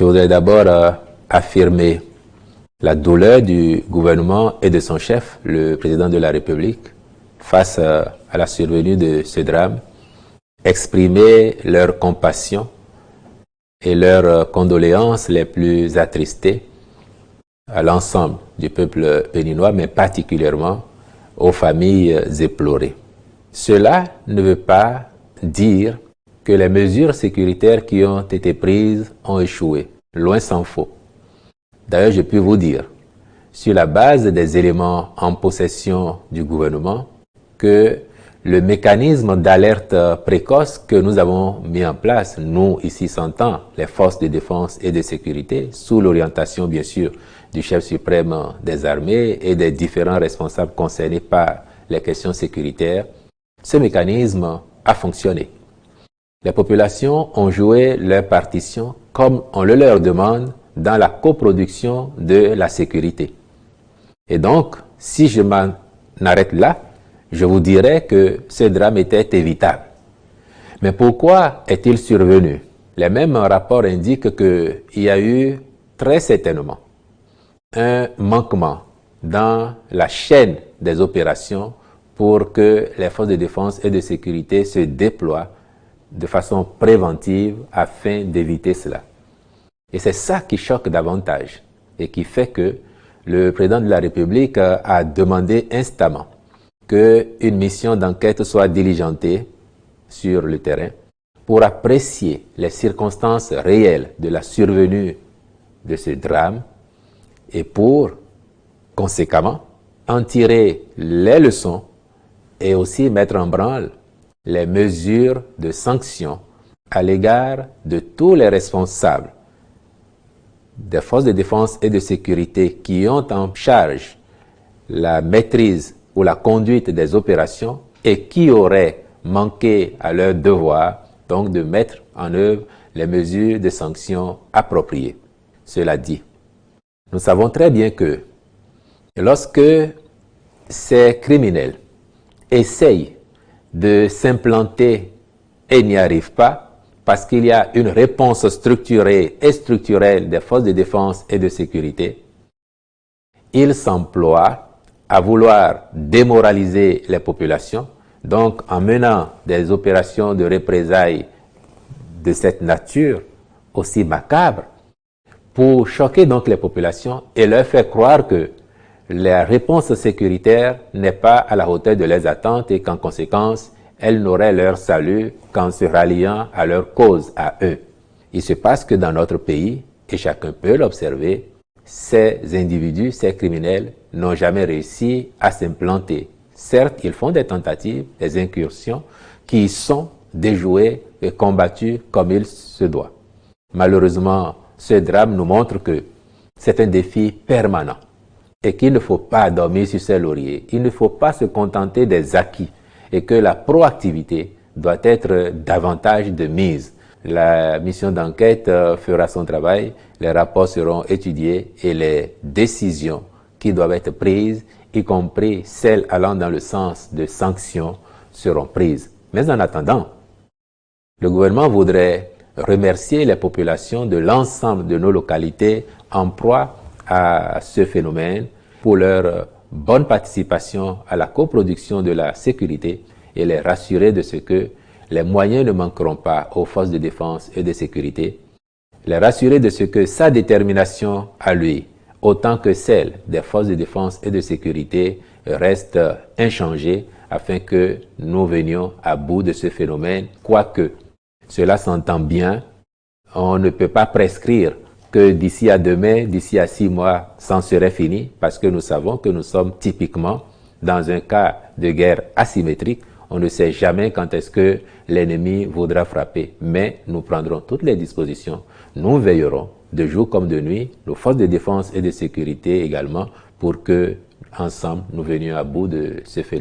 Je voudrais d'abord affirmer la douleur du gouvernement et de son chef, le président de la République, face à la survenue de ce drame, exprimer leur compassion et leurs condoléances les plus attristées à l'ensemble du peuple béninois, mais particulièrement aux familles éplorées. Cela ne veut pas dire que les mesures sécuritaires qui ont été prises ont échoué. Loin s'en faut. D'ailleurs, je peux vous dire, sur la base des éléments en possession du gouvernement, que le mécanisme d'alerte précoce que nous avons mis en place, nous ici s'entend, les forces de défense et de sécurité, sous l'orientation bien sûr du chef suprême des armées et des différents responsables concernés par les questions sécuritaires, ce mécanisme a fonctionné. Les populations ont joué leur partition comme on le leur demande dans la coproduction de la sécurité. Et donc, si je m'en arrête là, je vous dirais que ce drame était évitable. Mais pourquoi est-il survenu? Les mêmes rapports indiquent qu'il y a eu très certainement un manquement dans la chaîne des opérations pour que les forces de défense et de sécurité se déploient de façon préventive afin d'éviter cela. Et c'est ça qui choque davantage et qui fait que le président de la République a demandé instamment qu'une mission d'enquête soit diligentée sur le terrain pour apprécier les circonstances réelles de la survenue de ce drame et pour, conséquemment, en tirer les leçons et aussi mettre en branle les mesures de sanction à l'égard de tous les responsables des forces de défense et de sécurité qui ont en charge la maîtrise ou la conduite des opérations et qui auraient manqué à leur devoir, donc de mettre en œuvre les mesures de sanction appropriées. Cela dit, nous savons très bien que lorsque ces criminels essayent de s'implanter et n'y arrivent pas, parce qu'il y a une réponse structurée et structurelle des forces de défense et de sécurité, ils s'emploient à vouloir démoraliser les populations, donc en menant des opérations de représailles de cette nature aussi macabre, pour choquer donc les populations et leur faire croire que la réponse sécuritaire n'est pas à la hauteur de leurs attentes et qu'en conséquence, elles n'auraient leur salut qu'en se ralliant à leur cause, à eux. Il se passe que dans notre pays, et chacun peut l'observer, ces individus, ces criminels, n'ont jamais réussi à s'implanter. Certes, ils font des tentatives, des incursions, qui sont déjouées et combattues comme il se doit. Malheureusement, ce drame nous montre que c'est un défi permanent et qu'il ne faut pas dormir sur ses lauriers. Il ne faut pas se contenter des acquis et que la proactivité doit être davantage de mise. La mission d'enquête fera son travail, les rapports seront étudiés et les décisions qui doivent être prises, y compris celles allant dans le sens de sanctions, seront prises. Mais en attendant, le gouvernement voudrait remercier les populations de l'ensemble de nos localités en proie à ce phénomène pour leur bonne participation à la coproduction de la sécurité et les rassurer de ce que les moyens ne manqueront pas aux forces de défense et de sécurité, les rassurer de ce que sa détermination à lui, autant que celle des forces de défense et de sécurité, reste inchangée afin que nous venions à bout de ce phénomène, quoique cela s'entend bien, on ne peut pas prescrire que d'ici à demain, d'ici à 6 mois, c'en serait fini, parce que nous savons que nous sommes typiquement dans un cas de guerre asymétrique. On ne sait jamais quand est-ce que l'ennemi voudra frapper, mais nous prendrons toutes les dispositions. Nous veillerons de jour comme de nuit, nos forces de défense et de sécurité également, pour que, ensemble, nous venions à bout de ce phénomène.